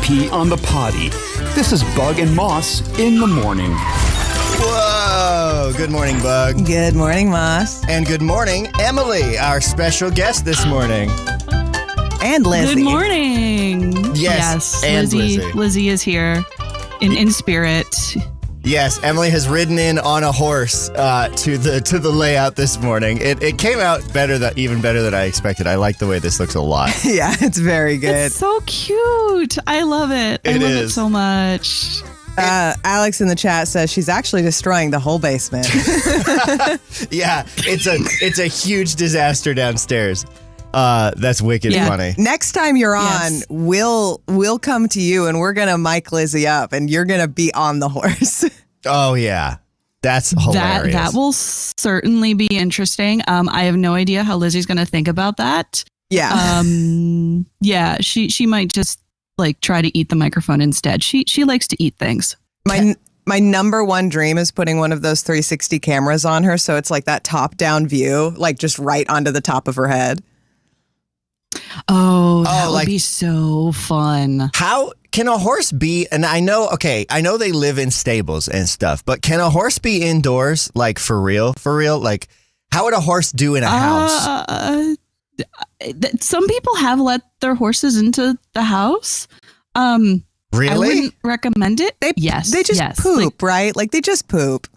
pee on the potty. This is Bug and Moss in the morning. Whoa! Good morning, Bug. Good morning, Moss. And good morning, Emily, our special guest this morning. And Lizzie. Good morning. Yes, and Lizzie. Lizzie is here in spirit. Yes, Emily has ridden in on a horse to the layout this morning. It came out even better than I expected. I like the way this looks a lot. Yeah, it's very good. It's so cute. I love it. I love it so much. Alex in the chat says she's actually destroying the whole basement. Yeah, it's a huge disaster downstairs. That's wicked funny. Next time you're on, we'll come to you and we're gonna mic Lizzie up and you're gonna be on the horse. Oh yeah, that's hilarious. That will certainly be interesting. I have no idea how Lizzie's gonna think about that. Yeah. Yeah. She might just like try to eat the microphone instead. She likes to eat things. My number one dream is putting one of those 360 cameras on her, so it's like that top down view, like just right onto the top of her head. Oh, that would be so fun. How can a horse be, and I know they live in stables and stuff, but can a horse be indoors, like for real? Like, how would a horse do in a house? Some people have let their horses into the house. Really? I wouldn't recommend it. They just poop, right? Like they just poop.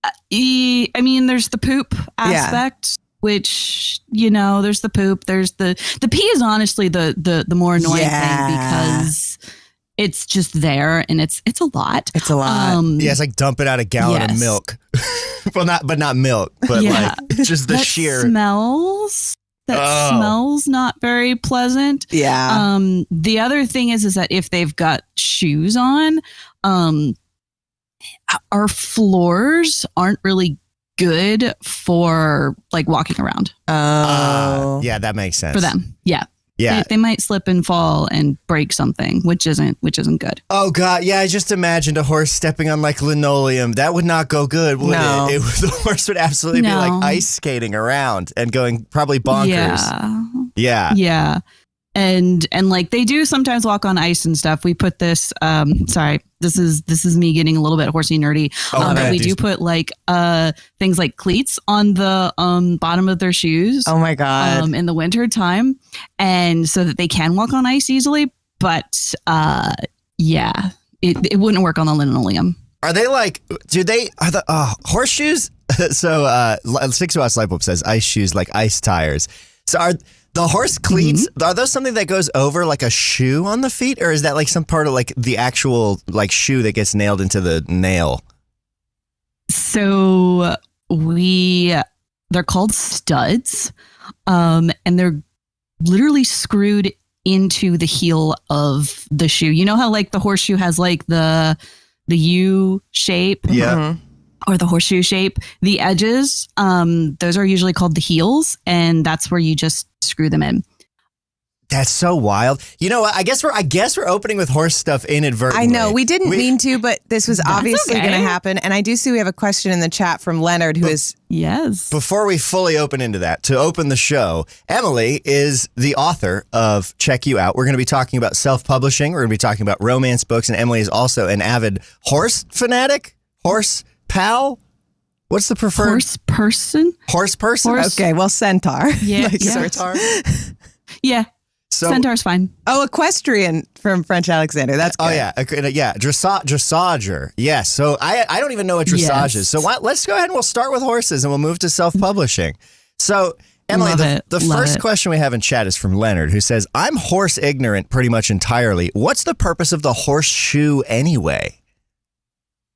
I mean, there's the poop aspect. Which, there's the poop, there's the pee is honestly the more annoying thing because it's just there and it's a lot. It's a lot. It's like dumping out a gallon of milk. Well, not milk, but like just the sheer smells. That smells not very pleasant. Yeah. The other thing is that if they've got shoes on, our floors aren't really good for like walking around. Oh, yeah, that makes sense for them. Yeah, yeah. They might slip and fall and break something, which isn't good. Oh God, yeah. I just imagined a horse stepping on like linoleum. That would not go good, would it? The horse would absolutely be like ice skating around and going probably bonkers. Yeah. And like they do sometimes walk on ice and stuff. We put this. Sorry, this is me getting a little bit horsey nerdy. But we do put like things like cleats on the bottom of their shoes. Oh my God! In the winter time, and so that they can walk on ice easily. But it wouldn't work on the linoleum. Are they like? Are the horseshoes? So 6 Watts Light Bulb says ice shoes like ice tires. So are the horse cleats, are those something that goes over like a shoe on the feet, or is that like some part of like the actual like shoe that gets nailed into the nail? So they're called studs, and they're literally screwed into the heel of the shoe. You know how like the horseshoe has like the U shape? Yeah. Or the horseshoe shape, the edges, those are usually called the heels, and that's where you just screw them in. That's so wild. You know what? I guess we're opening with horse stuff inadvertently. I know we didn't mean to, but this was obviously going to happen. And I do see we have a question in the chat from Leonard, who is yes. Before we fully open into that, to open the show, Emily is the author of Check You Out. We're going to be talking about self-publishing. We're going to be talking about romance books, and Emily is also an avid horse fanatic. Horse pal? What's the preferred? Horse person? Okay, well, centaur. Yeah. Centaur? Yeah. So, Centaur's fine. Oh, equestrian from French Alexander. That's good. Oh, yeah. Dressager. Yes. So I don't even know what dressage is. So let's go ahead and we'll start with horses and we'll move to self-publishing. So, Emily, the first question we have in chat is from Leonard, who says, I'm horse ignorant pretty much entirely. What's the purpose of the horseshoe anyway?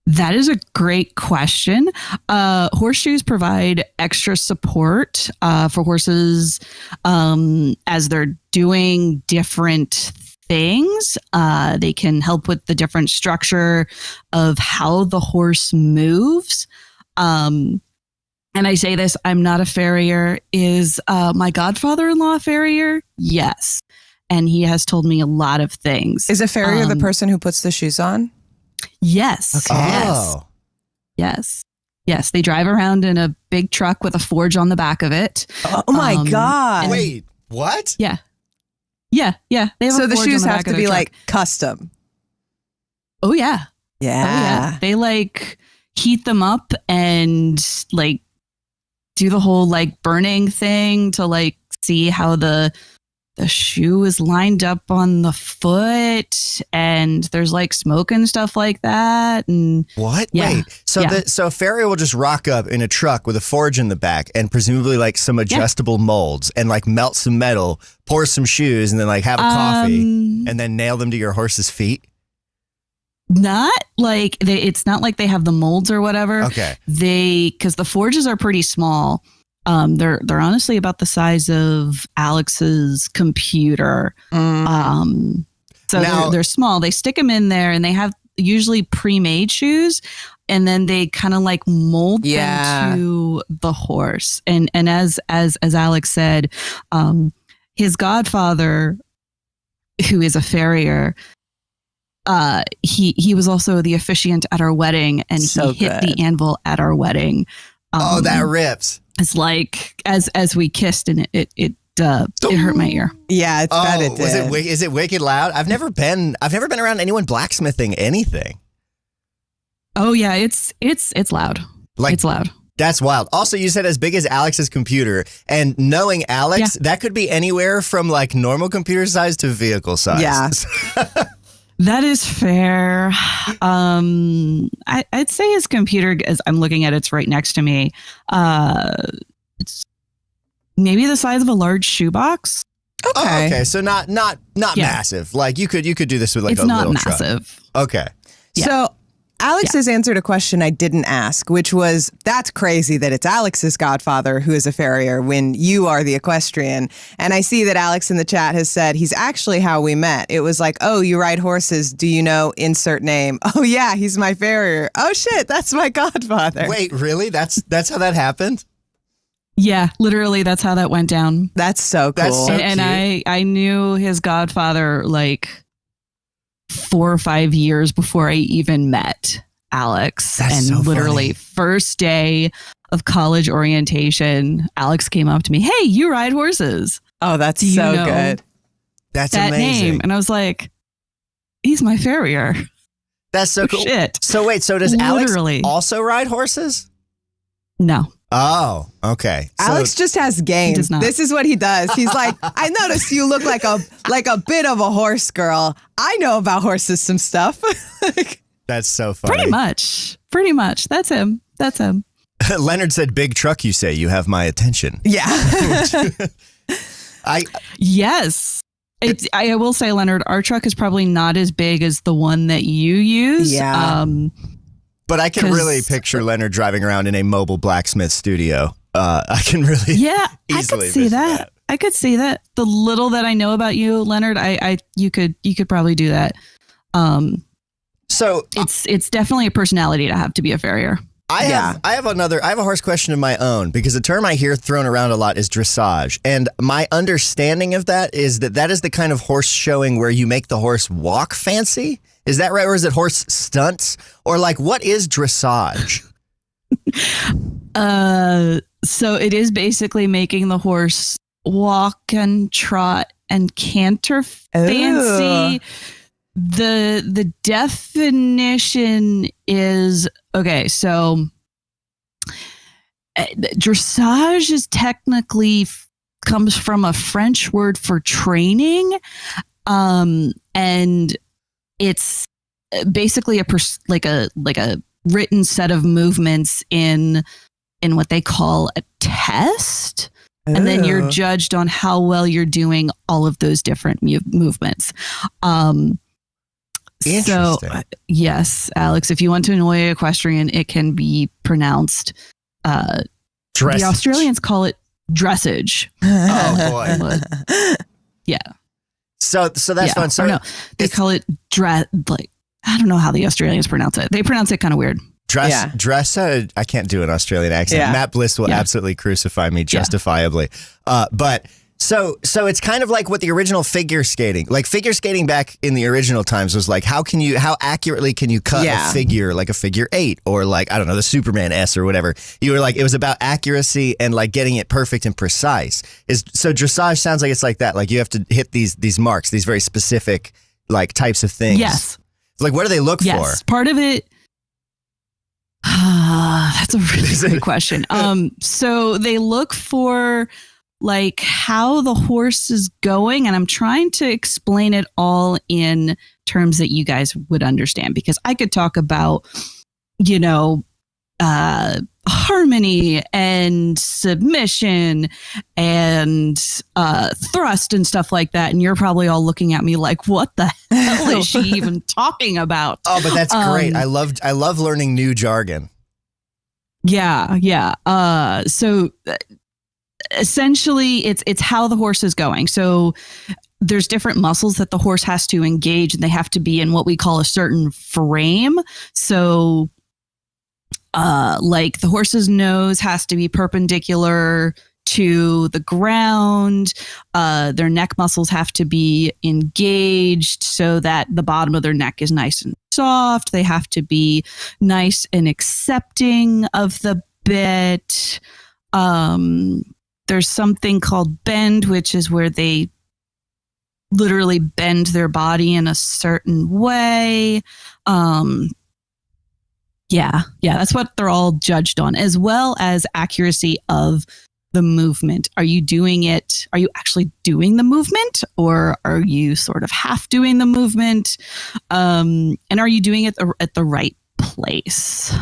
That is a great question. Horseshoes provide extra support for horses as they're doing different things. They can help with the different structure of how the horse moves. And I say this, I'm not a farrier. Is my godfather-in-law a farrier? Yes. And he has told me a lot of things. Is a farrier the person who puts the shoes on? Yes. Okay. Oh. Yes. They drive around in a big truck with a forge on the back of it. Oh my God. Wait, what? Yeah. Yeah. They have So a the forge shoes on the have back to of their be truck. like custom. Oh yeah. Yeah. Oh yeah. They like heat them up and like do the whole like burning thing to like see how the shoe is lined up on the foot, and there's like smoke and stuff like that. And What? Yeah. Wait. So so a farrier will just rock up in a truck with a forge in the back and presumably like some adjustable molds and like melt some metal, pour some shoes, and then like have a coffee and then nail them to your horse's feet? Not like it's not like they have the molds or whatever. Okay. Because the forges are pretty small. They're honestly about the size of Alex's computer. So Now- they're small. They stick them in there, and they have usually pre-made shoes, and then they kind of like mold them to the horse. And as Alex said, his godfather, who is a farrier, he was also the officiant at our wedding, and So he hit good. the anvil at our wedding. That rips. It's like as we kissed, and it hurt my ear. Yeah, it's bad it did. Is it wicked loud? I've never been around anyone blacksmithing anything. Oh yeah, it's loud. Like, it's loud. That's wild. Also, you said as big as Alex's computer, and knowing Alex, that could be anywhere from like normal computer size to vehicle size. Yeah. That is fair. I'd say his computer, as I'm looking at it's right next to me, it's maybe the size of a large shoebox. Okay. Oh, okay. So not massive. Like you could do this with like It's a not little truck. massive. Okay. Yeah. So Alex has answered a question I didn't ask, which was, that's crazy that it's Alex's godfather who is a farrier when you are the equestrian. And I see that Alex in the chat has said he's actually how we met. It was like, oh, you ride horses. Do you know insert name? Oh yeah, he's my farrier. Oh shit, that's my godfather. Wait, really? That's how that happened? Yeah, literally, that's how that went down. That's so cool. That's so And I knew his godfather like 4 or 5 years before I even met Alex. That's and so literally funny. first day of college orientation, Alex came up to me, "Hey, you ride horses." Oh, that's Do you so know good. That's that amazing. name? And I was like, he's my farrier. That's so Oh, cool. shit. So wait, so does Literally. Alex also ride horses? No. Oh, okay. So- Alex just has game. does not. This is what he does. He's like, I noticed you look like a bit of a horse girl. I know about horses some stuff. that's so funny. Pretty much. That's him. Leonard said, "Big truck, you say. You have my attention." Yeah. Yes. I will say, Leonard, our truck is probably not as big as the one that you use. Yeah. But I can 'Cause- really picture Leonard driving around in a mobile blacksmith studio. I can really Yeah, I easily could see vision that. I could see that. The little that I know about you, Leonard, you could probably do that. So It's definitely a personality to have to be a farrier. I have a horse question of my own, because the term I hear thrown around a lot is dressage. And my understanding of that is that is the kind of horse showing where you make the horse walk fancy. Is that right? Or is it horse stunts? Or like, what is dressage? So it is basically making the horse walk and trot and canter fancy. The definition is, okay, so dressage is technically comes from a French word for training, and it's basically a written set of movements in what they call a test. And then you're judged on how well you're doing all of those different movements. So, yes, Alex, if you want to annoy equestrian, it can be pronounced. The Australians call it dressage. Oh boy. Yeah. So that's fun. So no, they call it like, I don't know how the Australians pronounce it. They pronounce it kind of weird. Dress. I can't do an Australian accent. Yeah. Matt Bliss will absolutely crucify me justifiably. But So it's kind of like what the original figure skating back in the original times was like, how accurately can you cut a figure, like a figure 8 or like, I don't know, the Superman S or whatever. You were like, it was about accuracy and like getting it perfect and precise. So dressage sounds like it's like that. Like you have to hit these marks, these very specific like types of things. Yes. Like what do they look for? Yes. Part of it. That's a really great question. So they look for like how the horse is going, and I'm trying to explain it all in terms that you guys would understand, because I could talk about, harmony and submission and thrust and stuff like that, and you're probably all looking at me like, what the hell is she even talking about? Oh, but that's great. I love learning new jargon. Yeah. So essentially it's how the horse is going. So there's different muscles that the horse has to engage, and they have to be in what we call a certain frame. So like the horse's nose has to be perpendicular to the ground. Their neck muscles have to be engaged so that the bottom of their neck is nice and soft. They have to be nice and accepting of the bit. There's something called bend, which is where they literally bend their body in a certain way. Yeah, that's what they're all judged on, as well as accuracy of the movement. Are you doing it? Are you actually doing the movement, or are you sort of half doing the movement? And are you doing it at the right place?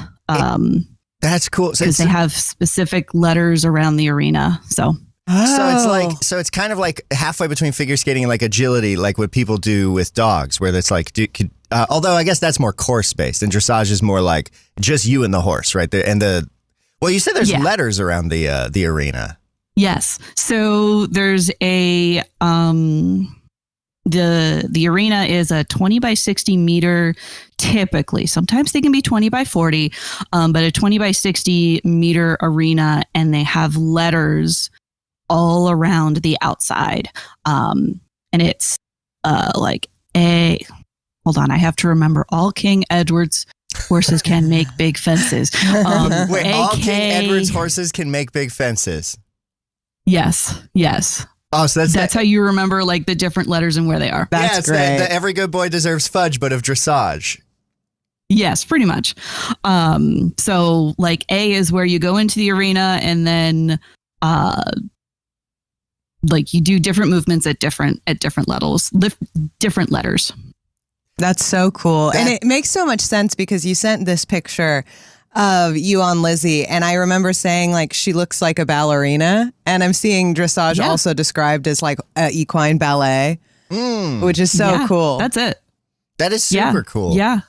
That's cool. Because they have specific letters around the arena. So it's kind of like halfway between figure skating and like agility, like what people do with dogs, where it's like, although I guess that's more course based, and dressage is more like just you and the horse, right there. And you said there's letters around the arena. Yes. So there's a the arena is a 20 by 60 meter typically. Sometimes they can be 20 by 40, but a 20 by 60 meter arena, and they have letters all around the outside. And it's like hold on, I have to remember, all King Edward's horses can make big fences. Wait, all King Edward's horses can make big fences? Yes. Oh, so that's how you remember like the different letters and where they are. That's great. The every good boy deserves fudge, but of dressage. Yes, pretty much. So like A is where you go into the arena, and then like you do different movements at different levels, different letters. That's so cool. And it makes so much sense because you sent this picture of you on Lizzie, and I remember saying like she looks like a ballerina, and I'm seeing dressage also described as like equine ballet, which is so cool. That's it. That is super cool. Yeah.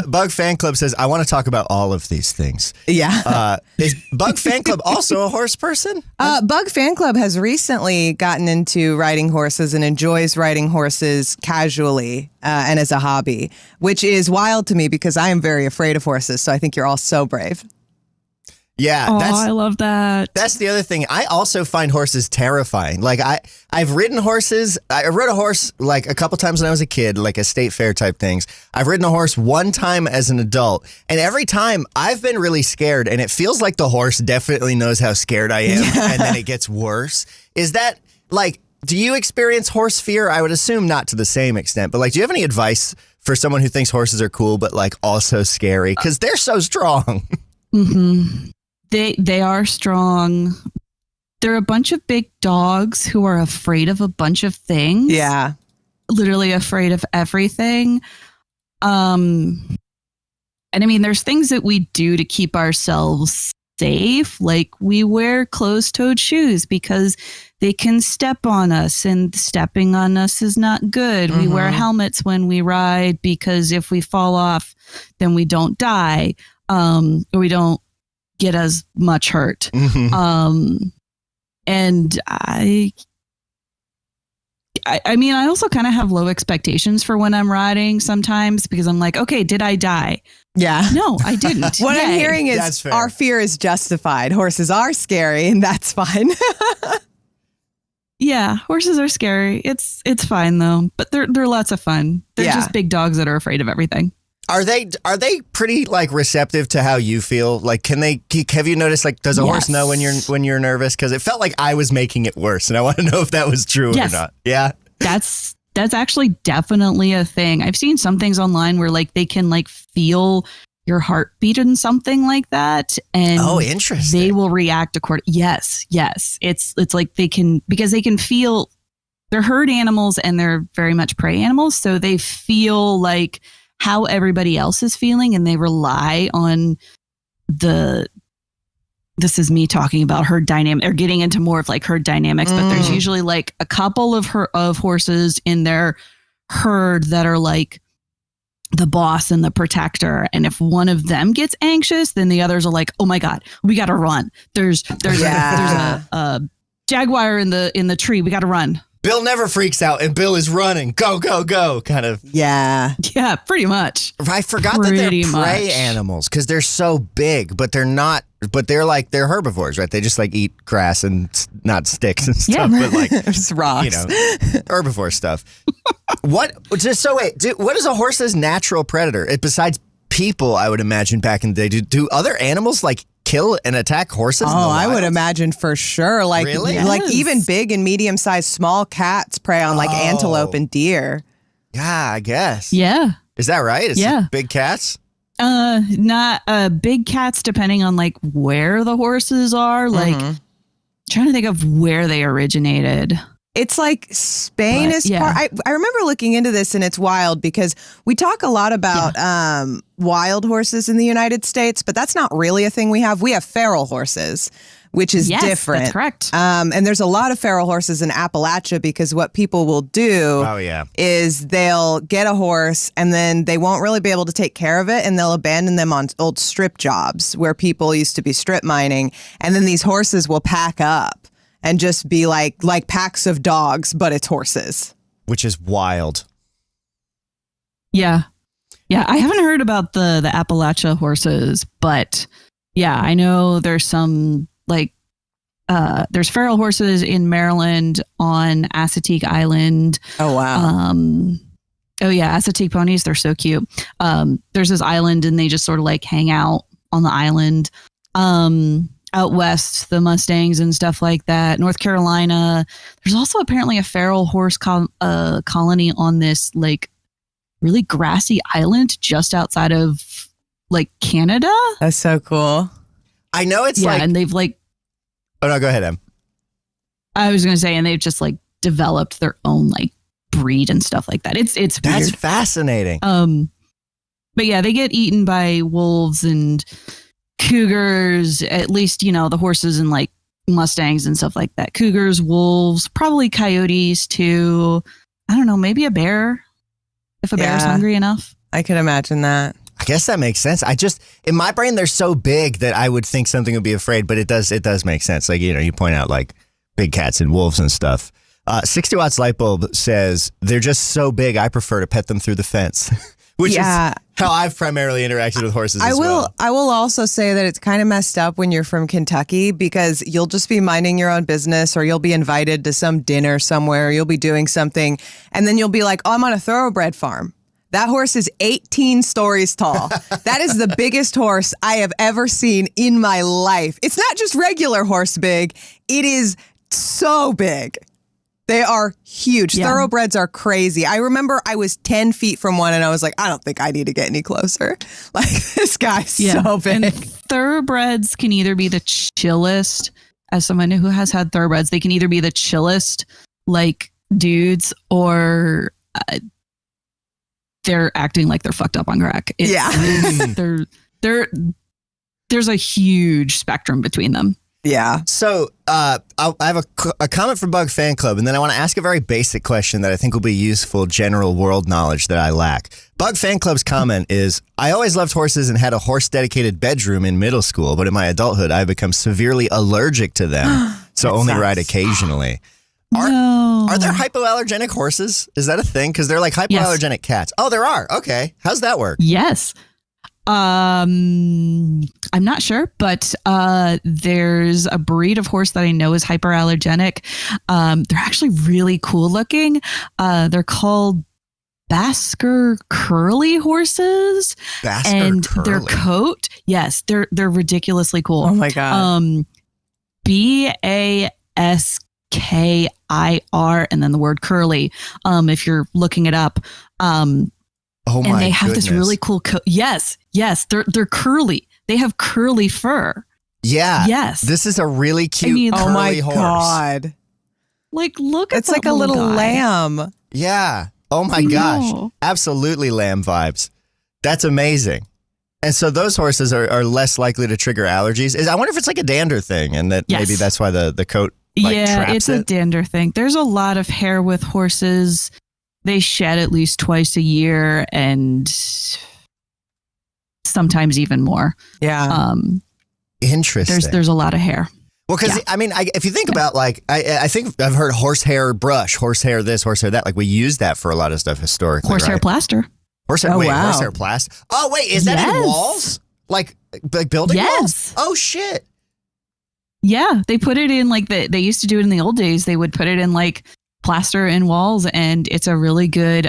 Bug Fan Club says, I want to talk about all of these things. Yeah. Is Bug Fan Club also a horse person? Bug Fan Club has recently gotten into riding horses and enjoys riding horses casually and as a hobby, which is wild to me because I am very afraid of horses. So I think you're all so brave. Yeah, I love that. That's the other thing. I also find horses terrifying. Like I've ridden horses. I rode a horse like a couple times when I was a kid, like a state fair type things. I've ridden a horse one time as an adult, and every time I've been really scared, and it feels like the horse definitely knows how scared I am, and then it gets worse. Is that like, do you experience horse fear? I would assume not to the same extent, but like, do you have any advice for someone who thinks horses are cool, but like also scary? Because they're so strong. Mm-hmm. They are strong. They're a bunch of big dogs who are afraid of a bunch of things. Yeah. Literally afraid of everything. And I mean, there's things that we do to keep ourselves safe. Like we wear closed-toed shoes because they can step on us, and stepping on us is not good. Mm-hmm. We wear helmets when we ride because if we fall off, then we don't die, or we don't get as much hurt. Mm-hmm. And I mean, I also kind of have low expectations for when I'm riding sometimes because I'm like, okay, did I die? Yeah. No, I didn't. What I'm hearing is our fear is justified. Horses are scary, and that's fine. Yeah, horses are scary. It's fine though, but they're lots of fun. They're just big dogs that are afraid of everything. Are they pretty like receptive to how you feel? Like, have you noticed, like, does a horse know when you're nervous? Because it felt like I was making it worse, and I want to know if that was true or not. Yeah, that's actually definitely a thing. I've seen some things online where like they can like feel your heartbeat and something like that, and interesting. They will react accordingly. Yes, it's like they can, because they can feel. They're herd animals and they're very much prey animals, so they feel like how everybody else is feeling, and they rely on this is me talking about herd dynamic, or getting into more of like herd dynamics, but there's usually like a couple of horses in their herd that are like the boss and the protector, and if one of them gets anxious, then the others are like, oh my god, we gotta run. There's a jaguar in the tree, we gotta run. Bill never freaks out, and Bill is running. Go, go, go, kind of. Yeah. Yeah, pretty much. I forgot that they're prey animals because they're so big, but they're not, but they're herbivores, right? They just like eat grass and not sticks and stuff, but like just rocks. Herbivore stuff. What is a horse's natural predator? Besides people, I would imagine back in the day, do other animals like kill and attack horses? Oh, I would imagine for sure. Like, really? Like even big and medium-sized small cats prey on like antelope and deer. Yeah, I guess. Yeah. Is that right? Big cats? Not big cats, depending on like where the horses are. Like, trying to think of where they originated. It's like Spain is part. I remember looking into this, and it's wild because we talk a lot about wild horses in the United States, but that's not really a thing we have. We have feral horses, which is different. That's correct. And there's a lot of feral horses in Appalachia because what people will do is they'll get a horse and then they won't really be able to take care of it, and they'll abandon them on old strip jobs where people used to be strip mining. And then these horses will pack up and just be like packs of dogs, but it's horses. Which is wild. Yeah. Yeah, I haven't heard about the Appalachia horses, but yeah, I know there's some like there's feral horses in Maryland on Assateague Island. Oh wow. Assateague ponies, they're so cute. There's this island and they just sort of like hang out on the island. Out west, the Mustangs and stuff like that. North Carolina. There's also apparently a feral horse colony on this like really grassy island just outside of like Canada. That's so cool. I know it's like, and they've like. Oh no, go ahead, Em. I was gonna say, and they've just like developed their own like breed and stuff like that. It's that's weird. Fascinating. But yeah, they get eaten by wolves and cougars, at least, the horses and like Mustangs and stuff like that. Cougars, wolves, probably coyotes too. I don't know, maybe a bear if a bear's hungry enough. I could imagine that. I guess that makes sense. In my brain, they're so big that I would think something would be afraid, but it does make sense. Like, you point out like big cats and wolves and stuff. 60 Watts Light Bulb says, they're just so big, I prefer to pet them through the fence. Which is how I've primarily interacted with horses as well. I will also say that it's kind of messed up when you're from Kentucky because you'll just be minding your own business, or you'll be invited to some dinner somewhere, you'll be doing something, and then you'll be like, oh, I'm on a thoroughbred farm. That horse is 18 stories tall. That is the biggest horse I have ever seen in my life. It's not just regular horse big. It is so big. They are huge. Yeah. Thoroughbreds are crazy. I remember I was 10 feet from one and I was like, I don't think I need to get any closer. Like, this guy's so big. And thoroughbreds can either be the chillest, as someone who has had thoroughbreds, they can either be the chillest, like, dudes, or they're acting like they're fucked up on crack. There's a huge spectrum between them. Yeah. So I have a comment from Bug Fan Club, and then I want to ask a very basic question that I think will be useful general world knowledge that I lack. Bug Fan Club's comment is, I always loved horses and had a horse-dedicated bedroom in middle school, but in my adulthood, I've become severely allergic to them, so only ride occasionally. Are there hypoallergenic horses? Is that a thing? Because they're like hypoallergenic cats. Oh, there are. Okay. How's that work? Yes. I'm not sure, but there's a breed of horse that I know is hyperallergenic. They're actually really cool looking. They're called Basker curly horses. Basker curly. Their coat, yes, they're ridiculously cool. Oh my God. BASKIR and then the word curly. If you're looking it up. Oh my and they have goodness. this really cool coat. Yes, they're curly. They have curly fur. Yeah. Yes. This is a really cute curly oh my horse. God. Like, look at It's like a little guy. lamb. Yeah. Oh my gosh. Absolutely lamb vibes. That's amazing. And so those horses are less likely to trigger allergies. I wonder if it's like a dander thing and that maybe that's why the coat traps it's a dander thing. There's a lot of hair with horses. They shed at least twice a year and sometimes even more. Yeah. Interesting. There's a lot of hair. Well, because I mean, if you think about like, I think I've heard horsehair brush, horsehair this, horsehair that. Like we use that for a lot of stuff historically. Horsehair right? plaster. Horsehair. Oh, Wait, wow. horsehair plaster. Oh wait, is that in walls? Like building walls? Oh shit. Yeah, they put it in like they used to do it in the old days. They would put it in like plaster in walls, and it's a really good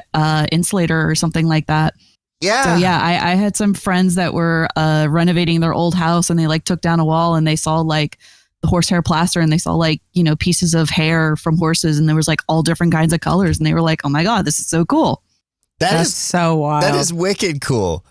insulator or something like that. Yeah. So yeah, I had some friends that were renovating their old house, and they like took down a wall and they saw like the horsehair plaster, and they saw like, you know, pieces of hair from horses, and there was like all different kinds of colors, and they were like, oh my God, this is so cool. That's so wild. That is wicked cool.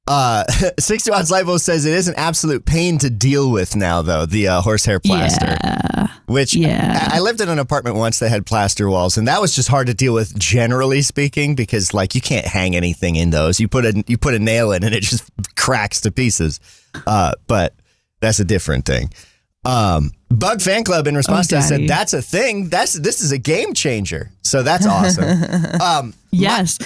60 Odds Lipo says it is an absolute pain to deal with now, though, the horsehair plaster. Yeah. Which I lived in an apartment once that had plaster walls, and that was just hard to deal with, generally speaking, because like you can't hang anything in those. You put a nail in and it just cracks to pieces. But that's a different thing. Bug Fan Club in response to that said that's a thing. This is a game changer. So that's awesome. Yes.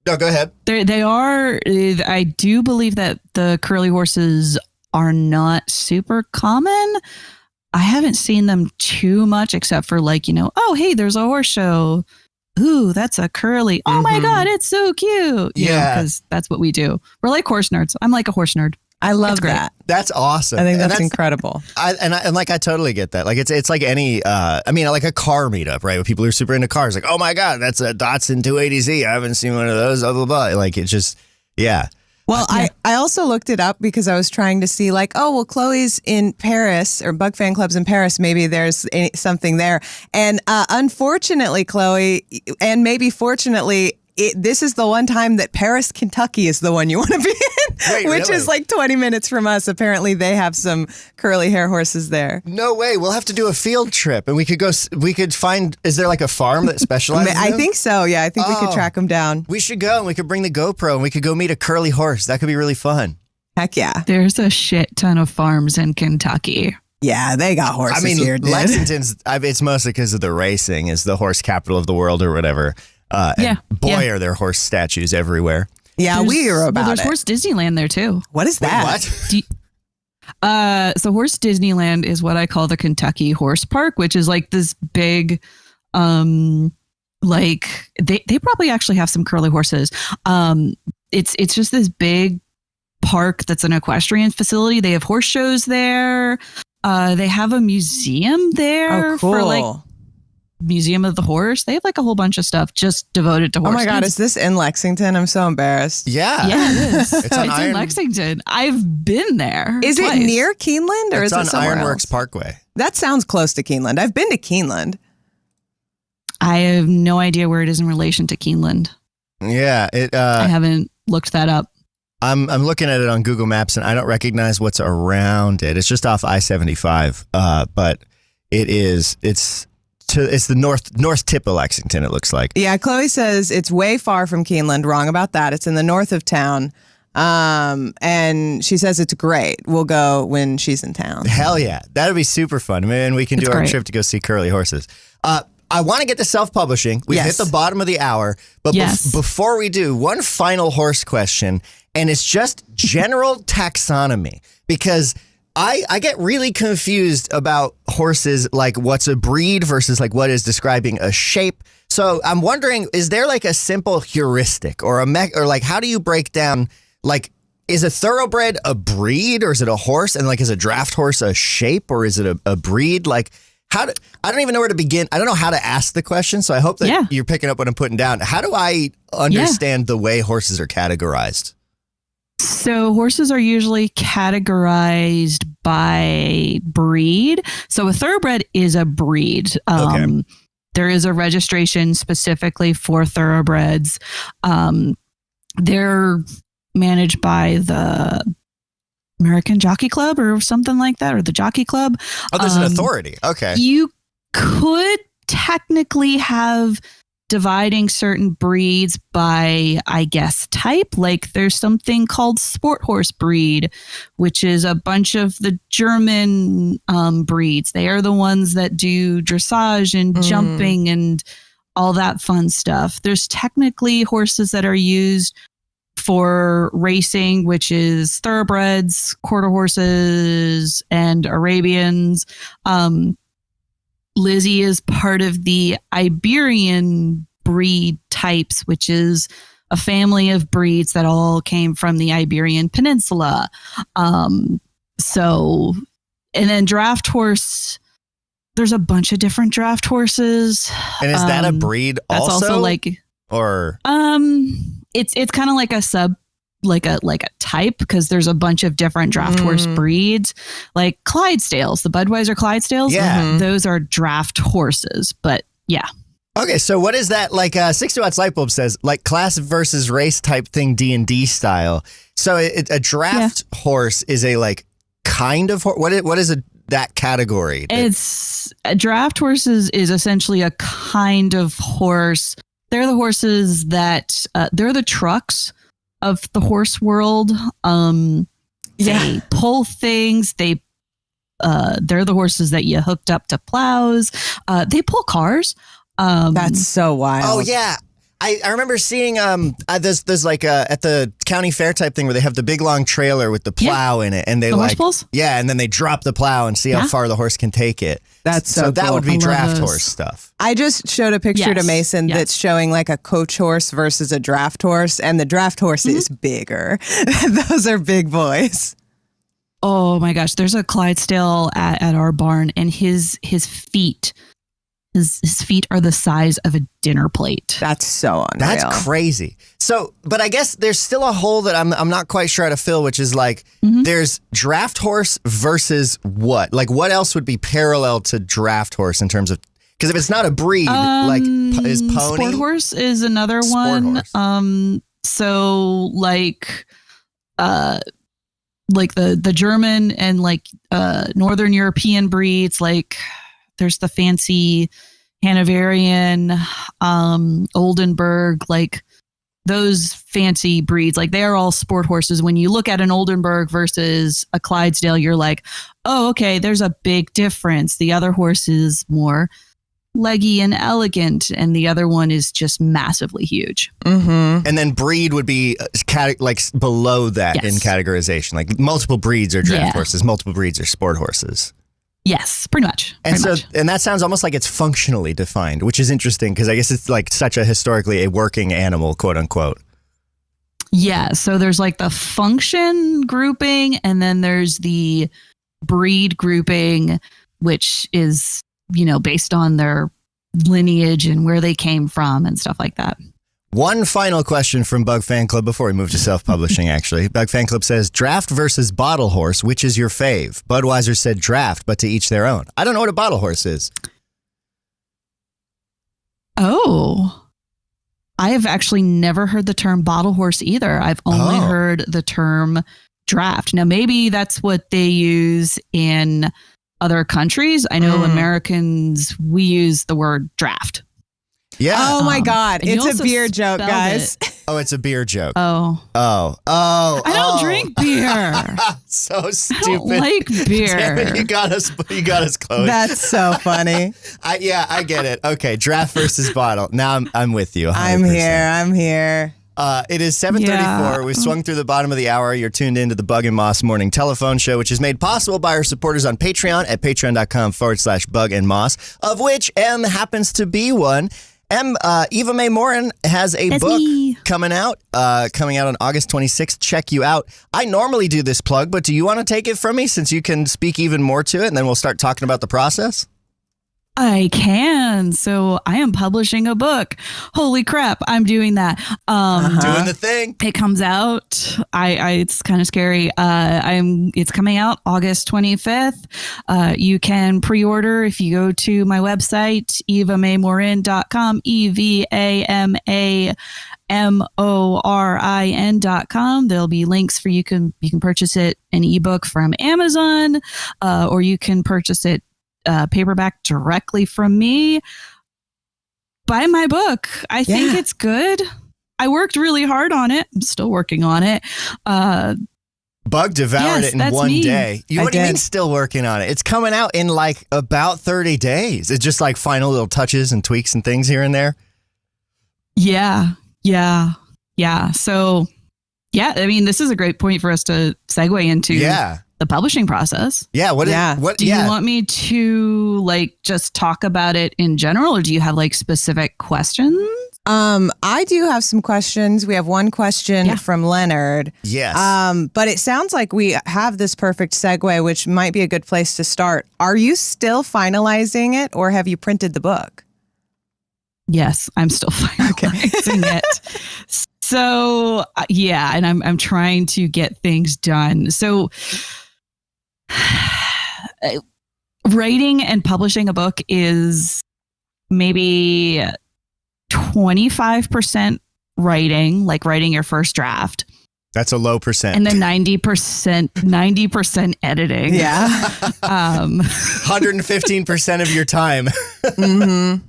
No, go ahead. They are. I do believe that the curly horses are not super common. I haven't seen them too much, except for like, you know, oh, hey, there's a horse show. Ooh, that's a curly. Oh my God, it's so cute. Yeah. Because that's what we do. We're like horse nerds. I'm like a horse nerd. I love that. That's awesome. I think that's incredible. I totally get that. Like it's like any, like a car meetup, right? With people who are super into cars. Like, oh my God, that's a Datsun 280Z. I haven't seen one of those. Blah blah blah. Like it's just, yeah. Well, I also looked it up because I was trying to see like, oh, well, Chloe's in Paris or Bug Fan Club's in Paris. Maybe there's something there. And unfortunately, Chloe, and maybe fortunately, this is the one time that Paris, Kentucky is the one you want to be in, Wait, which really? is like 20 minutes from us. Apparently, they have some curly hair horses there. No way. We'll have to do a field trip and we could find, is there like a farm that specializes I in them? think so. Yeah, I think we could track them down. We should go and we could bring the GoPro and we could go meet a curly horse. That could be really fun. Heck yeah. There's a shit ton of farms in Kentucky. Yeah, they got horses here, dude. Lexington's, it's mostly because of the racing, is the horse capital of the world or whatever. Are there horse statues everywhere. Yeah, we hear about there's it. Horse Disneyland there too. What is that? What? So Horse Disneyland is what I call the Kentucky Horse Park, which is like this big, like they probably actually have some curly horses. It's just this big park that's an equestrian facility. They have horse shows there. They have a museum there. Oh, cool. For like Museum of the Horse. They have like a whole bunch of stuff just devoted to horses. Oh my God, is this in Lexington? I'm so embarrassed. Yeah. Yeah, it is. It's on in Lexington. I've been there. Is twice. it near Keeneland or It's is on it somewhere Ironworks else? Parkway. That sounds close to Keeneland. I've been to Keeneland. I have no idea where it is in relation to Keeneland. Yeah. I haven't looked that up. I'm looking at it on Google Maps and I don't recognize what's around it. It's just off I-75. But it's the north tip of Lexington, it looks like. Yeah, Chloe says it's way far from Keeneland. Wrong about that. It's in the north of town. And she says it's great. We'll go when she's in town. Hell yeah. That'd be super fun. Man, we can do our trip to go see curly horses. I want to get to self-publishing. We've hit the bottom of the hour. But before we do, one final horse question. And it's just general taxonomy. Because I get really confused about horses, like what's a breed versus like what is describing a shape. So I'm wondering, is there like a simple heuristic or or like how do you break down like, is a thoroughbred a breed or is it a horse? And like, is a draft horse a shape or is it a breed? Like, I don't even know where to begin. I don't know how to ask the question. So I hope that you're picking up what I'm putting down. How do I understand the way horses are categorized? So horses are usually categorized by breed. So a thoroughbred is a breed. Okay. There is a registration specifically for thoroughbreds. They're managed by the American Jockey Club or something like that, or the Jockey Club. Oh, there's an authority. Okay. You could technically have dividing certain breeds by, I guess, type. Like there's something called sport horse breed, which is a bunch of the German breeds. They are the ones that do dressage and jumping and all that fun stuff. There's technically horses that are used for racing, which is thoroughbreds, quarter horses, and Arabians. Lizzie is part of the Iberian breed types, which is a family of breeds that all came from the Iberian Peninsula. And then draft horse, there's a bunch of different draft horses. And is that a breed also? That's also like, or it's kind of like a like a type, because there's a bunch of different draft horse breeds, like Clydesdales, the Budweiser Clydesdales. Yeah. Those are draft horses, but yeah. Okay, so what is that? Like 60 Watts Lightbulb says, like class versus race type thing, D&D style. So a draft horse is a like kind of what is that category? It's a draft horses is essentially a kind of horse. They're the horses that they're the trucks of the horse world. They pull things. They're the horses that you hooked up to plows. They pull cars. That's so wild. Oh yeah. I remember seeing there's like at the county fair type thing where they have the big long trailer with the plow in it, and they the like horse pulls? and then they drop the plow and see how far the horse can take it. That's so that cool. would be I love draft those. horse stuff. I just showed a picture to Mason that's showing like a coach horse versus a draft horse, and the draft horse is bigger. Those are big boys. Oh my gosh, there's a Clydesdale at our barn, and his feet. His feet are the size of a dinner plate. That's so unreal. That's crazy. So, but I guess there's still a hole that I'm not quite sure how to fill, which is like there's draft horse versus what? Like what else would be parallel to draft horse in terms of, because if it's not a breed, like is pony? Sport horse is another Sport one. horse. So like the German and like Northern European breeds, like there's the fancy Hanoverian, Oldenburg, like those fancy breeds, like they are all sport horses. When you look at an Oldenburg versus a Clydesdale, you're like, oh, okay, there's a big difference. The other horse is more leggy and elegant, and the other one is just massively huge. Mm-hmm. And then breed would be like below that in categorization. Like multiple breeds are draft horses, multiple breeds are sport horses. Yes, pretty much. And and that sounds almost like it's functionally defined, which is interesting because I guess it's like such a historically a working animal, quote unquote. Yeah. So there's like the function grouping, and then there's the breed grouping, which is, based on their lineage and where they came from and stuff like that. One final question from Bug Fan Club before we move to self-publishing, actually. Bug Fan Club says, draft versus bottle horse, which is your fave? Budweiser said draft, but to each their own. I don't know what a bottle horse is. Oh, I have actually never heard the term bottle horse either. I've only heard the term draft. Now, maybe that's what they use in other countries. I know Americans, we use the word draft. Yeah. Oh my God. It's a beer joke, guys. Oh, it's a beer joke. Oh. I don't drink beer. So stupid. I don't like beer. Damn it, you got us close. That's so funny. I get it. Okay, draft versus bottle. Now I'm with you. 100%. I'm here. It is 7:34. Yeah. We've swung through the bottom of the hour. You're tuned into the Bug and Moss Morning Telephone Show, which is made possible by our supporters on Patreon at patreon.com/Bug and Moss, of which M happens to be one. Eva May Morin has a That's book me. coming out on August 26th. Check you out. I normally do this plug, but do you want to take it from me since you can speak even more to it, and then we'll start talking about the process? I can. So I am publishing a book. Holy crap. I'm doing that. Doing the thing. It comes out. It's kind of scary. It's coming out August 25th. You can pre-order if you go to my website, evamaymorin.com, EVAMAMORIN.com. There'll be links for you can purchase it an ebook from Amazon, or you can purchase it paperback directly from me. Buy my book. I think it's good. I worked really hard on it. I'm still working on it. Bug devoured it in one day. What do you mean still working on it? It's coming out in like about 30 days. It's just like final little touches and tweaks and things here and there. Yeah. So, I mean, this is a great point for us to segue into the publishing process. Yeah. Do you want me to like just talk about it in general, or do you have like specific questions? I do have some questions. We have one question from Leonard. Yes. But it sounds like we have this perfect segue, which might be a good place to start. Are you still finalizing it, or have you printed the book? Yes, I'm still finalizing it. So and I'm trying to get things done. So writing and publishing a book is maybe 25% writing, like writing your first draft. That's a low percent. And then 90% editing. Yeah. 115% of your time. Mm-hmm.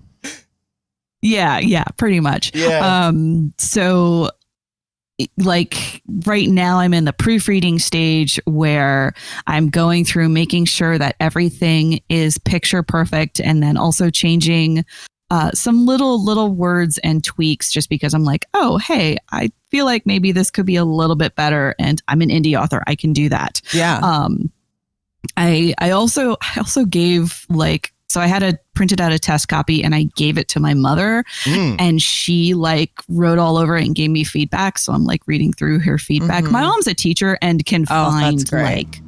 Yeah, pretty much. Yeah. So like right now I'm in the proofreading stage where I'm going through making sure that everything is picture perfect, and then also changing some little words and tweaks, just because I'm like, oh, hey, I feel like maybe this could be a little bit better, and I'm an indie author. I can do that. Yeah. I also gave so I had printed out a test copy and I gave it to my mother, and she like wrote all over it and gave me feedback. So I'm like reading through her feedback. My mom's a teacher and can find like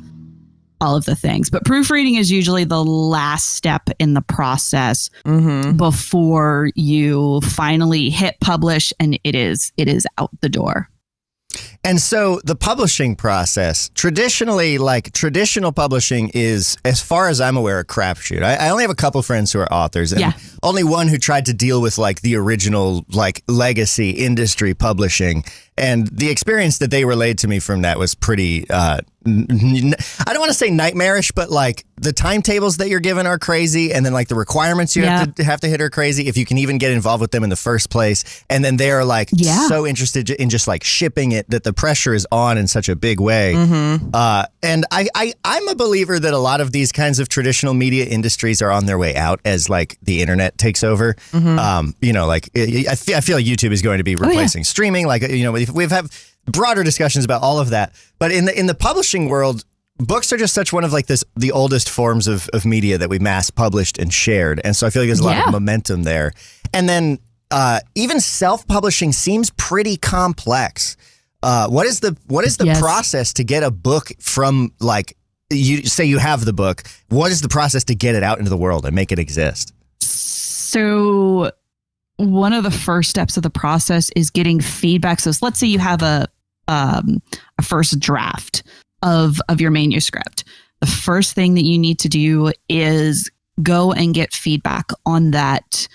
all of the things, but proofreading is usually the last step in the process before you finally hit publish and it is out the door. And so the publishing process, traditionally, like traditional publishing is, as far as I'm aware, a crapshoot. I only have a couple friends who are authors, and only one who tried to deal with like the original, like legacy industry publishing. And the experience that they relayed to me from that was pretty, I don't want to say nightmarish, but like the timetables that you're given are crazy. And then like the requirements you have to hit are crazy if you can even get involved with them in the first place. And then they're like so interested in just like shipping it that the pressure is on in such a big way. And I'm a believer that a lot of these kinds of traditional media industries are on their way out as like the internet takes over. You know, like I feel like YouTube is going to be replacing streaming. Like, you know, we've had broader discussions about all of that. But in the publishing world, books are just such one of like the oldest forms of media that we mass published and shared. And so I feel like there's a lot of momentum there. And then even self-publishing seems pretty complex. What is the process to get a book from, like, you say you have the book, what is the process to get it out into the world and make it exist? So one of the first steps of the process is getting feedback. So let's say you have a first draft of your manuscript. The first thing that you need to do is go and get feedback on that.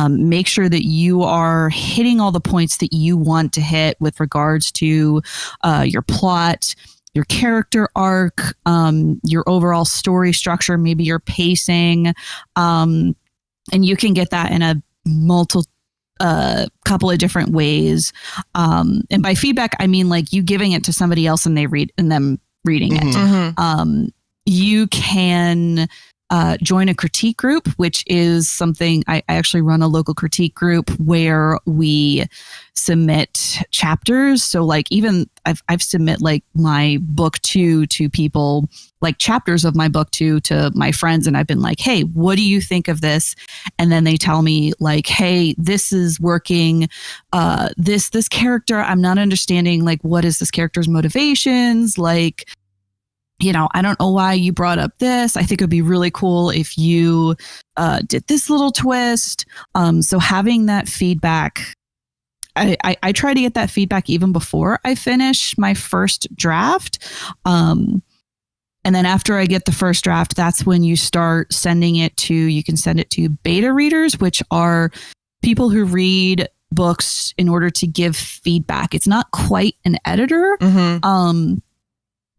Make sure that you are hitting all the points that you want to hit with regards to your plot, your character arc, your overall story structure, maybe your pacing. And you can get that in a couple of different ways. And by feedback, I mean like you giving it to somebody else and them reading it. You can join a critique group, which is something I actually run a local critique group where we submit chapters. So like even I've submit like my book to people, like chapters of my book to my friends. And I've been like, hey, what do you think of this? And then they tell me like, hey, this is working. This character, I'm not understanding, like, what is this character's motivations? Like, you know, I don't know why you brought up this. I think it would be really cool if you did this little twist. So having that feedback, I try to get that feedback even before I finish my first draft. And then after I get the first draft, that's when you start sending it to, you can send it to beta readers, which are people who read books in order to give feedback. It's not quite an editor.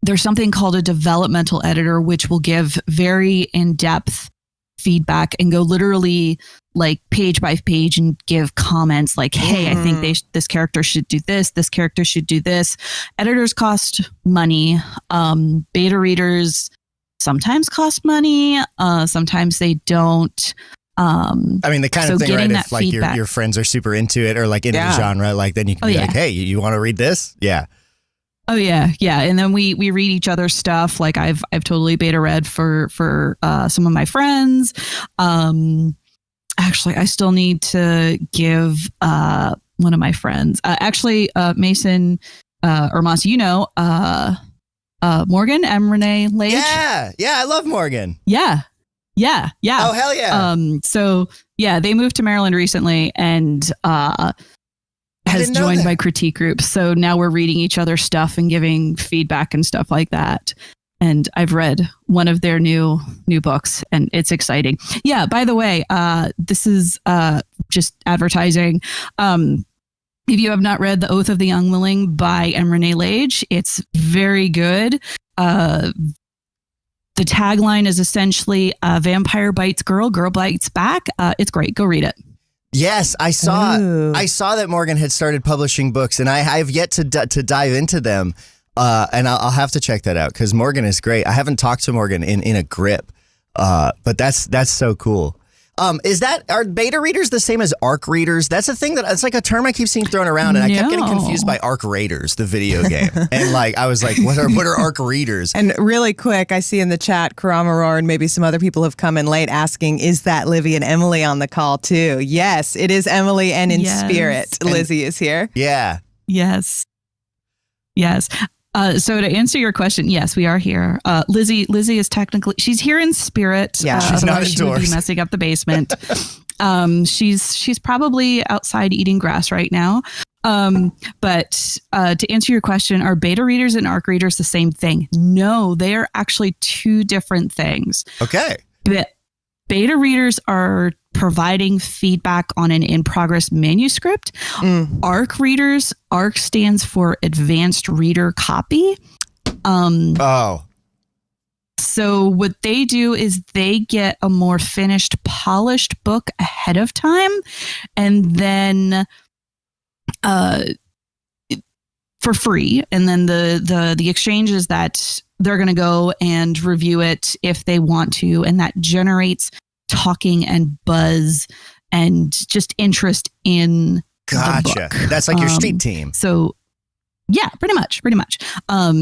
There's something called a developmental editor, which will give very in-depth feedback and go literally like page by page and give comments like, hey, I think this character should do this. This character should do this. Editors cost money. Beta readers sometimes cost money. Sometimes they don't. I mean, the kind of thing, right? If like your friends are super into it or like into the genre, like then you can be like, hey, you want to read this? Yeah. Oh yeah, yeah, and then we read each other's stuff. Like I've totally beta read for some of my friends. Actually, I still need to give one of my friends, Mason or Moss, you know, Morgan, M. Renee Lage. Yeah, I love Morgan. Yeah. Oh hell yeah. So yeah, they moved to Maryland recently and has joined my critique group. So now we're reading each other's stuff and giving feedback and stuff like that. And I've read one of their new books and it's exciting. Yeah, by the way, this is just advertising. If you have not read The Oath of the Unwilling by M. Renee Lage, it's very good. The tagline is essentially vampire bites girl bites back. It's great. Go read it. Yes, I saw that Morgan had started publishing books, and I have yet to dive into them. And I'll have to check that out because Morgan is great. I haven't talked to Morgan in a grip, but that's so cool. Are beta readers the same as ARC readers? That's a thing it's like a term I keep seeing thrown around, and I kept getting confused by ARC Raiders, the video game, and like I was like, what are ARC readers? And really quick, I see in the chat, Karamaror and maybe some other people have come in late asking, is that Livy and Emily on the call too? Yes, it is Emily, and in spirit, Lizzie is here. Yeah. Yes. So to answer your question, yes, we are here. Lizzie is technically, she's here in spirit. Yeah, she's not she would be messing up the basement. She's probably outside eating grass right now. But to answer your question, are beta readers and ARC readers the same thing? No, they are actually two different things. Okay. Beta readers are providing feedback on an in-progress manuscript. ARC readers, ARC stands for Advanced Reader Copy. So what they do is they get a more finished, polished book ahead of time, and then for free. And then the exchange is that they're going to go and review it if they want to, and that generates talking and buzz and just interest in the book. That's like your street team. So yeah, pretty much.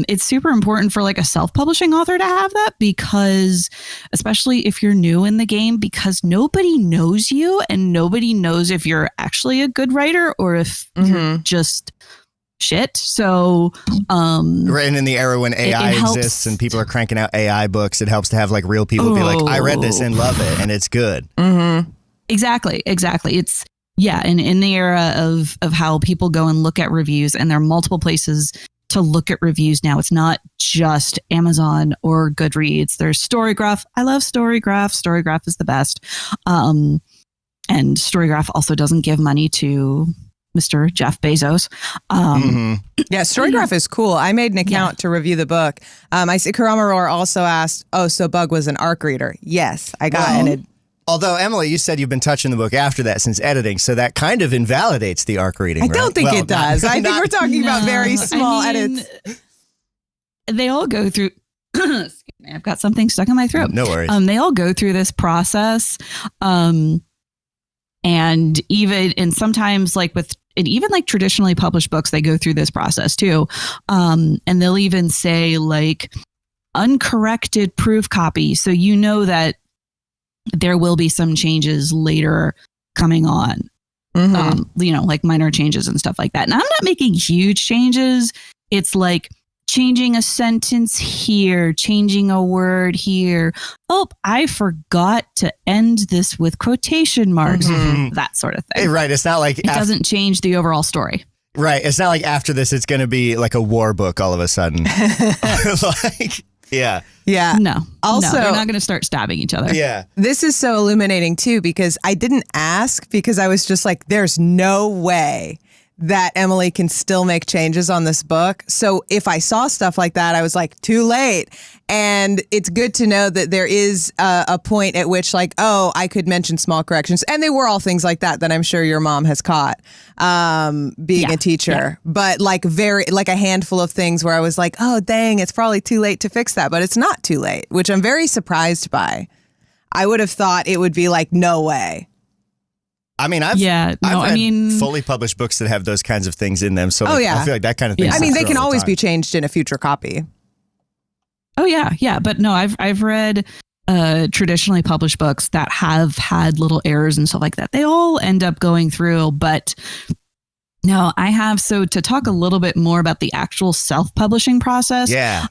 It's super important for like a self-publishing author to have that, because especially if you're new in the game, because nobody knows you and nobody knows if you're actually a good writer or if you're just shit. So right, and in the era when AI exists and people are cranking out AI books, it helps to have like real people be like, I read this and love it and it's good. Exactly. It's and in the era of how people go and look at reviews, and there are multiple places to look at reviews now. It's not just Amazon or Goodreads. There's Storygraph. I love Storygraph. Storygraph is the best. And Storygraph also doesn't give money to Mr. Jeff Bezos. Yeah, Storygraph is cool. I made an account to review the book. I see Karamaror also asked, so Bug was an ARC reader. Yes, I got it. Although, Emily, you said you've been touching the book after that since editing, so that kind of invalidates the ARC reading, I don't think it does. I think we're talking about very small edits. They all go through, excuse I've got something stuck in my throat. No worries. They all go through this process. And sometimes even like traditionally published books, they go through this process too. And they'll even say like uncorrected proof copy. So you know that there will be some changes later coming on. Like minor changes and stuff like that. And I'm not making huge changes. It's like changing a sentence here, changing a word here. Oh, I forgot to end this with quotation marks. That sort of thing. Right. It's not like it doesn't change the overall story. Right. It's not like after this, it's going to be like a war book all of a sudden. Yeah. No. Also, they're not going to start stabbing each other. Yeah. This is so illuminating too, because I didn't ask because I was just like, there's no way that Emily can still make changes on this book. So if I saw stuff like that, I was like, too late. And it's good to know that there is a point at which like, oh, I could mention small corrections. And they were all things like that I'm sure your mom has caught being a teacher. Yeah. But like a handful of things where I was like, oh, dang, it's probably too late to fix that. But it's not too late, which I'm very surprised by. I would have thought it would be like, no way. I mean, I've read fully published books that have those kinds of things in them. So I feel like that kind of thing. Yeah. I mean, they can always be changed in a future copy. Oh yeah, yeah. But no, I've read traditionally published books that have had little errors and stuff like that. They all end up going through, but no, I have. So to talk a little bit more about the actual self-publishing process. Yeah.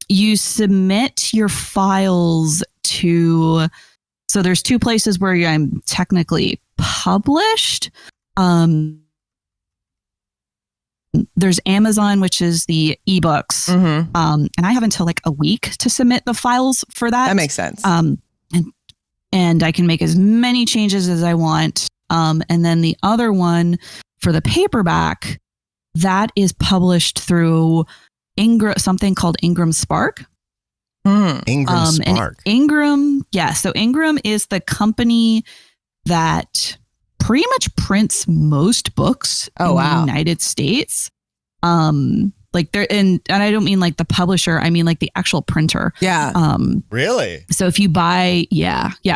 You submit your files to. So there's two places where I'm technically published. There's Amazon, which is the ebooks. And I have until like a week to submit the files for that. That makes sense. And I can make as many changes as I want. And then the other one for the paperback, that is published through something called Ingram Spark. Ingram Spark. So Ingram is the company that pretty much prints most books in the United States. Like they're and I don't mean like the publisher, I mean like the actual printer. Yeah. Really? So if you buy,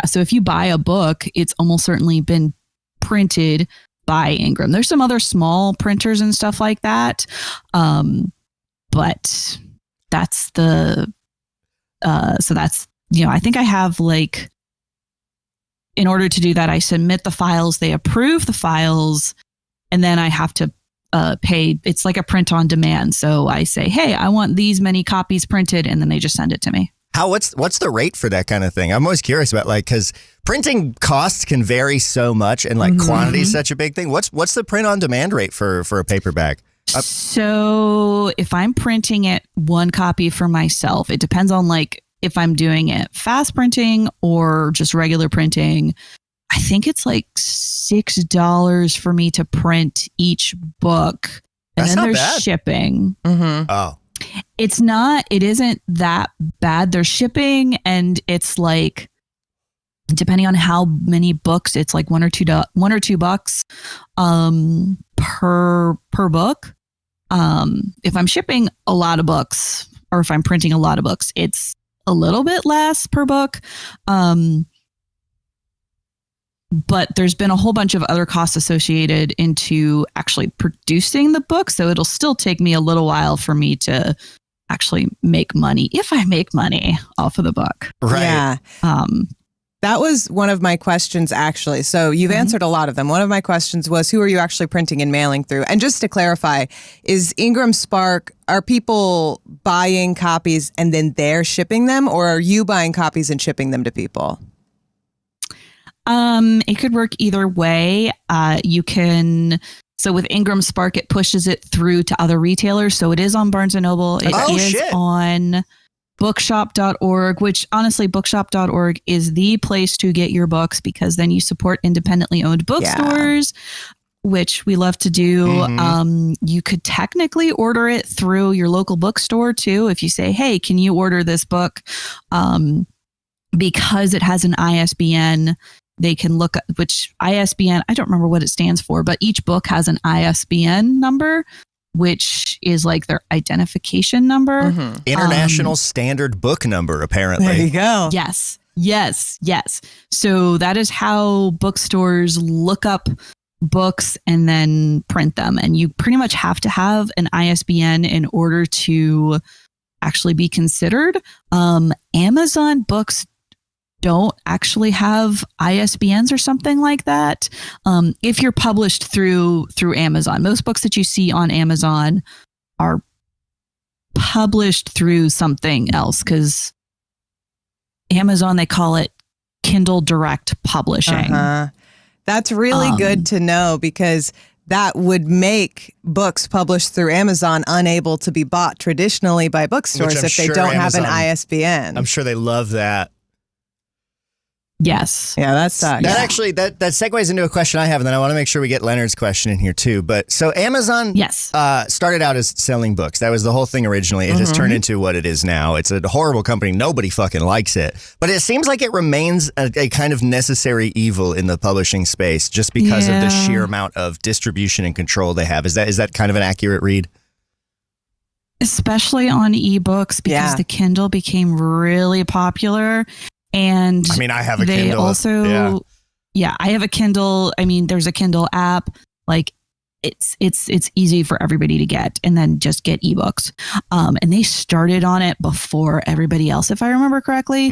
so if you buy a book, it's almost certainly been printed by Ingram. There's some other small printers and stuff like that. But that's I think I have like, in order to do that, I submit the files, they approve the files, and then I have to pay. It's like a print on demand. So I say, hey, I want these many copies printed, and then they just send it to me. What's the rate for that kind of thing? I'm always curious about because printing costs can vary so much and like quantity is such a big thing. What's the print on demand rate for a paperback? So if I'm printing it one copy for myself, it depends on like if I'm doing it fast printing or just regular printing. I think it's like $6 for me to print each book. And That's then not there's bad. shipping. Oh. It isn't that bad. There's shipping and it's like, depending on how many books, it's like $1 or $2 per book. If I'm shipping a lot of books or if I'm printing a lot of books, it's a little bit less per book. But there's been a whole bunch of other costs associated into actually producing the book. So it'll still take me a little while for me to actually make money, if I make money off of the book. Right. Yeah. That was one of my questions, actually. So you've answered a lot of them. One of my questions was, who are you actually printing and mailing through? And just to clarify, is Ingram Spark, are people buying copies and then they're shipping them, or are you buying copies and shipping them to people? It could work either way. So with Ingram Spark, it pushes it through to other retailers. So it is on Barnes & Noble. It is on bookshop.org, which honestly, bookshop.org is the place to get your books because then you support independently owned bookstores, which we love to do. You could technically order it through your local bookstore too. If you say, hey, can you order this book? Because it has an ISBN, they can look at which ISBN, I don't remember what it stands for, but each book has an ISBN number which is like their identification number. International standard book number, apparently. There you go. Yes. So that is how bookstores look up books and then print them. And you pretty much have to have an ISBN in order to actually be considered. Amazon books don't actually have ISBNs or something like that. If you're published through Amazon, most books that you see on Amazon are published through something else, because Amazon, they call it Kindle Direct Publishing. That's really good to know, because that would make books published through Amazon unable to be bought traditionally by bookstores if they don't have an ISBN. I'm sure they love that. Yes. Yeah, that sucks. That actually, that segues into a question I have, and then I want to make sure we get Leonard's question in here too. But so Amazon started out as selling books. That was the whole thing originally. It has turned into what it is now. It's a horrible company. Nobody fucking likes it. But it seems like it remains a kind of necessary evil in the publishing space just because of the sheer amount of distribution and control they have. Is that kind of an accurate read? Especially on ebooks, because the Kindle became really popular. And I mean, I have a they Kindle. Also, I have a Kindle. I mean, there's a Kindle app. Like, it's easy for everybody to get, and then just get ebooks. And they started on it before everybody else, if I remember correctly.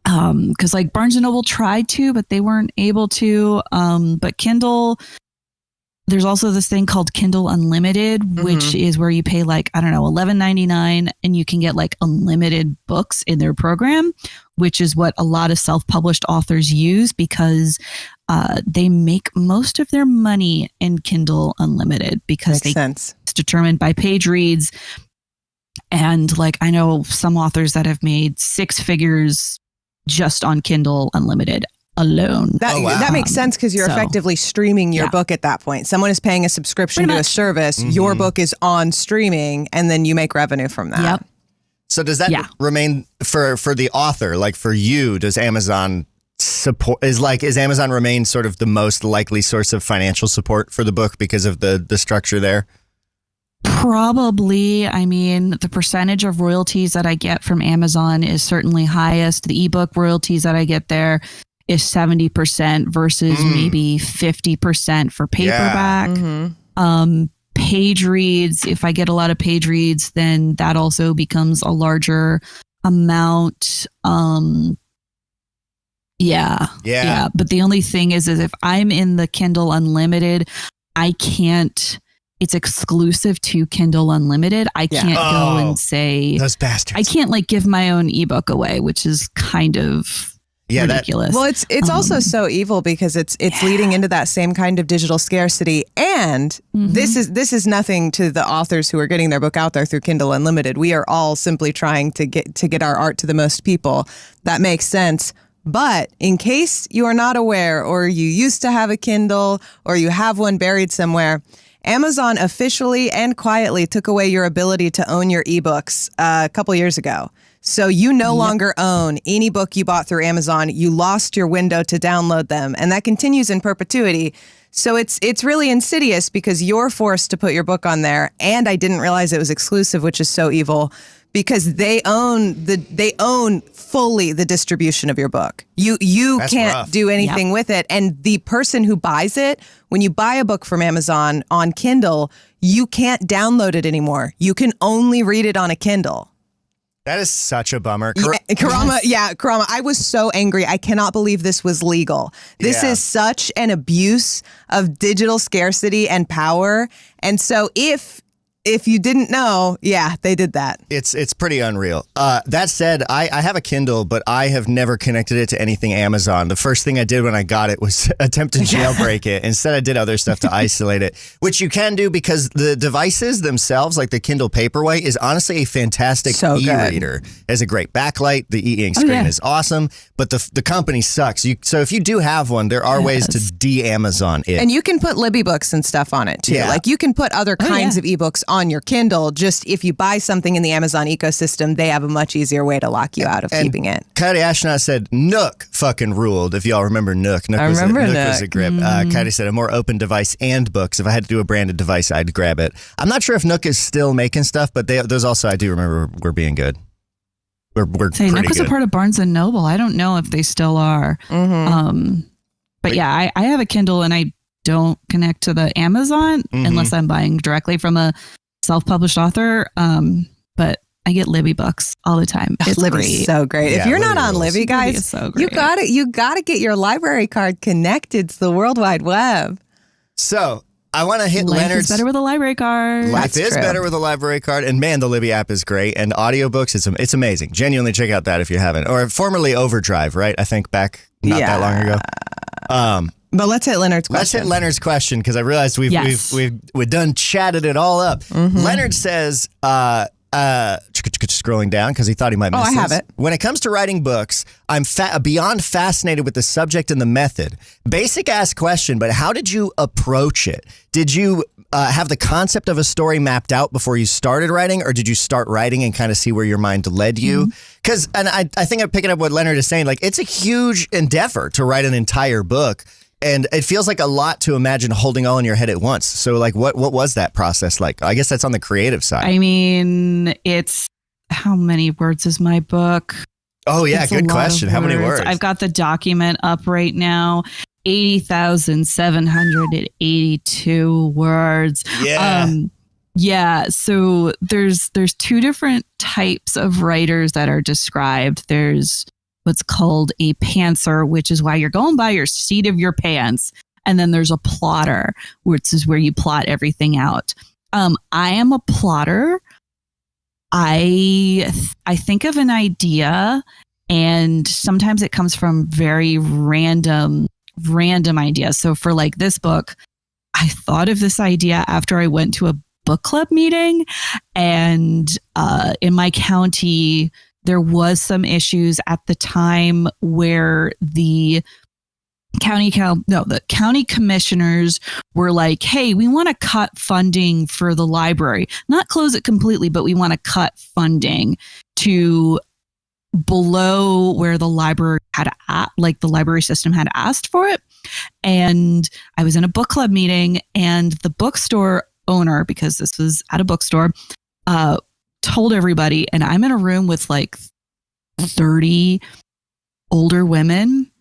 Because like Barnes and Noble tried to, but they weren't able to. But Kindle. There's also this thing called Kindle Unlimited, which is where you pay like, I don't know, $11.99, and you can get like unlimited books in their program, which is what a lot of self-published authors use, because they make most of their money in Kindle Unlimited, because it's determined by page reads. And like, I know some authors that have made 6 figures just on Kindle Unlimited alone. That makes sense, because you're effectively streaming your book at that point. Someone is paying a subscription to a service. Your book is on streaming, and then you make revenue from that. Yep. So does that remain for the author? Like for you, does Amazon support is Amazon remain sort of the most likely source of financial support for the book because of the structure there? Probably. I mean, the percentage of royalties that I get from Amazon is certainly highest. The ebook royalties that I get there is 70% versus maybe 50% for paperback. Page reads, if I get a lot of page reads, then that also becomes a larger amount. But the only thing is if I'm in the Kindle Unlimited, I can't, it's exclusive to Kindle Unlimited. I can't go and say, those bastards. I can't like give my own ebook away, which is kind of ridiculous. Well, it's also so evil, because it's leading into that same kind of digital scarcity. And this is nothing to the authors who are getting their book out there through Kindle Unlimited. We are all simply trying to get our art to the most people. That makes sense. But in case you are not aware, or you used to have a Kindle, or you have one buried somewhere, Amazon officially and quietly took away your ability to own your ebooks a couple years ago. So you no longer own any book you bought through Amazon. You lost your window to download them, and that continues in perpetuity. So it's really insidious, because you're forced to put your book on there. And I didn't realize it was exclusive, which is so evil, because they own fully the distribution of your book. You can't do anything with it. And the person who buys it, when you buy a book from Amazon on Kindle, you can't download it anymore. You can only read it on a Kindle. That is such a bummer. Karama, I was so angry. I cannot believe this was legal. This is such an abuse of digital scarcity and power. And so if you didn't know, they did that. It's pretty unreal. That said, I have a Kindle, but I have never connected it to anything Amazon. The first thing I did when I got it was attempt to jailbreak it. Instead, I did other stuff to isolate it, which you can do, because the devices themselves, like the Kindle Paperwhite, is honestly a fantastic e-reader. It has a great backlight. The e-ink screen is awesome, but the company sucks. So if you do have one, there are ways to de-Amazon it. And you can put Libby books and stuff on it too. Like you can put other kinds of ebooks on your Kindle. Just if you buy something in the Amazon ecosystem, they have a much easier way to lock you out of keeping it. Coyote Astronaut said Nook fucking ruled. If y'all remember Nook. Nook was a grip. Coyote said a more open device and books. If I had to do a branded device, I'd grab it. I'm not sure if Nook is still making stuff, but those also I do remember were being good. We're pretty Nook was good. a part of Barnes and Noble. I don't know if they still are. But yeah, I have a Kindle and I don't connect to the Amazon unless I'm buying directly from a self-published author. But I get Libby books all the time. It's Libby's so great. Yeah, if you're Libby not on rules. Libby, guys, Libby is so you great. gotta get your library card connected to the World Wide Web. So I want to hit Life Leonard's. is better with a library card. Life That's is true. better with a library card. And man, the Libby app is great. And audiobooks, it's amazing. Genuinely check out that if you haven't. Or formerly Overdrive, right? I think back not that long ago. But let's hit Leonard's question. Let's hit Leonard's question because I realized we've done chatted it all up. Leonard says, scrolling down because he thought he might miss I have it. When it comes to writing books, I'm beyond fascinated with the subject and the method. Basic ass question, but how did you approach it? Did you have the concept of a story mapped out before you started writing, or did you start writing and kind of see where your mind led you? Because, and I think I'm picking up what Leonard is saying, like it's a huge endeavor to write an entire book. And it feels like a lot to imagine holding all in your head at once. So like, what was that process like? I guess that's on the creative side. I mean, it's how many words is my book? Oh yeah, It's a good lot of question. How many words? I've got the document up right now. 80,782 words. Yeah. Yeah. So there's two different types of writers that are described. There's what's called a pantser, which is why you're going by your seat of your pants. And then there's a plotter, which is where you plot everything out. I am a plotter. I think of an idea, and sometimes it comes from very random ideas. So for like this book, I thought of this idea after I went to a book club meeting, and in my county, there was some issues at the time where the county commissioners were like, hey, we want to cut funding for the library, not close it completely, but we want to cut funding to below where the library the library system had asked for it. And I was in a book club meeting, and the bookstore owner, because this was at a bookstore, told everybody, and I'm in a room with like 30 older women,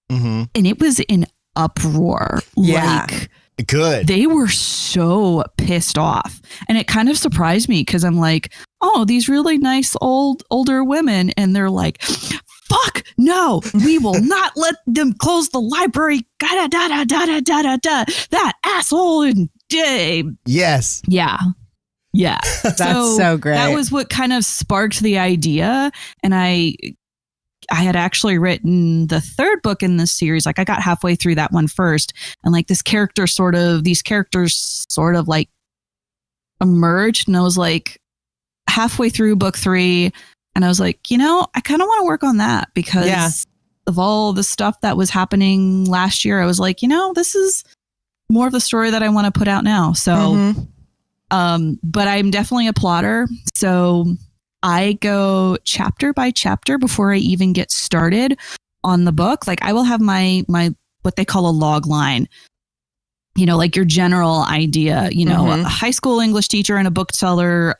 and it was an uproar. Yeah. Like, good. they were so pissed off, and it kind of surprised me because I'm like, oh, these really nice older women, and they're like, fuck no, we will not let them close the library. That asshole. And Yes. yeah. That's so great. That was what kind of sparked the idea. And I had actually written the third book in this series. Like I got halfway through that one first, and like these characters sort of like emerged. And I was like halfway through book 3, and I was like, I kind of want to work on that because of all the stuff that was happening last year. I was like, this is more of the story that I want to put out now. So, but I'm definitely a plotter. So I go chapter by chapter before I even get started on the book. Like I will have my what they call a log line, like your general idea, a high school English teacher and a bookseller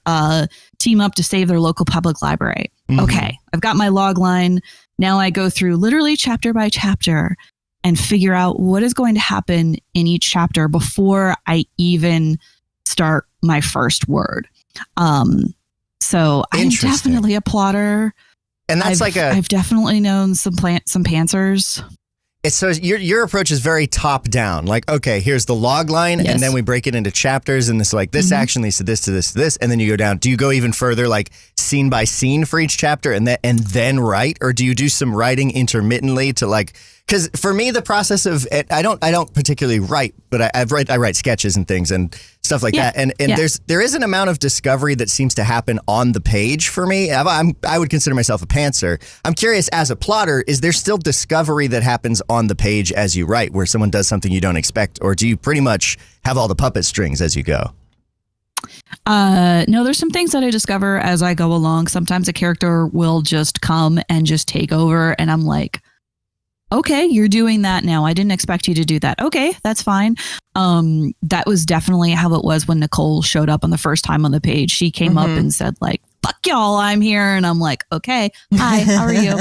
team up to save their local public library. Okay, I've got my log line. Now I go through literally chapter by chapter and figure out what is going to happen in each chapter before I even start my first word. So I'm definitely a plotter. And that's I've definitely known some pantsers. So your approach is very top down. Like, okay, here's the log line, and then we break it into chapters, and it's like this action leads to this, to this, to this, and then you go down. Do you go even further, like scene by scene for each chapter, and then write, or do you do some writing intermittently to like? Because for me, the process of it, I don't particularly write, but I write sketches and things and stuff like that. And there is an amount of discovery that seems to happen on the page for me. I would consider myself a pantser. I'm curious, as a plotter, is there still discovery that happens on the page as you write, where someone does something you don't expect, or do you pretty much have all the puppet strings as you go? No, there's some things that I discover as I go along. Sometimes a character will just come and just take over, and I'm like, okay, you're doing that now. I didn't expect you to do that. Okay, that's fine. That was definitely how it was when Nicole showed up on the first time on the page. She came up and said like, fuck y'all, I'm here. And I'm like, okay, hi, how are you?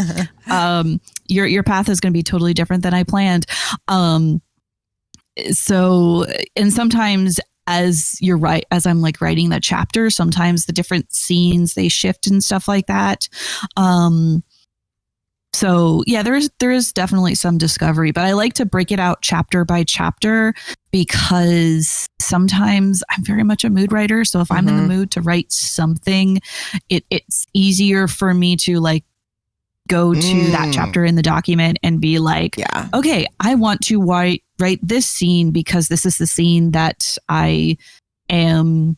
Your path is going to be totally different than I planned. So, and sometimes as I'm like writing that chapter, sometimes the different scenes, they shift and stuff like that. So yeah, there is definitely some discovery, but I like to break it out chapter by chapter because sometimes I'm very much a mood writer. So if I'm in the mood to write something, it's easier for me to like go to that chapter in the document and be like, okay, I want to write this scene because this is the scene that I am